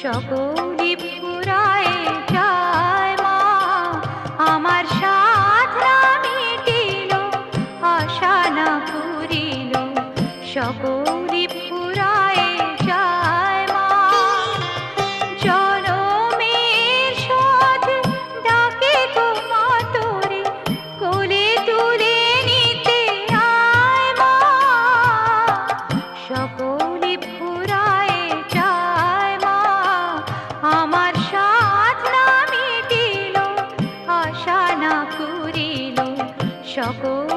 সকলি ফুরায় যায় মা, আমার সাধনা মিটিল, আশা না পুরিল, সকলি ফুরায় যায় মা। জনমের শোধ ডাকে গো মা তোরে, কোলে তুলে নিতে আয় মা, সকলি ফুরায় যায় মা, আমার সাধনা মিটিল, আশা না পুরিল, সকল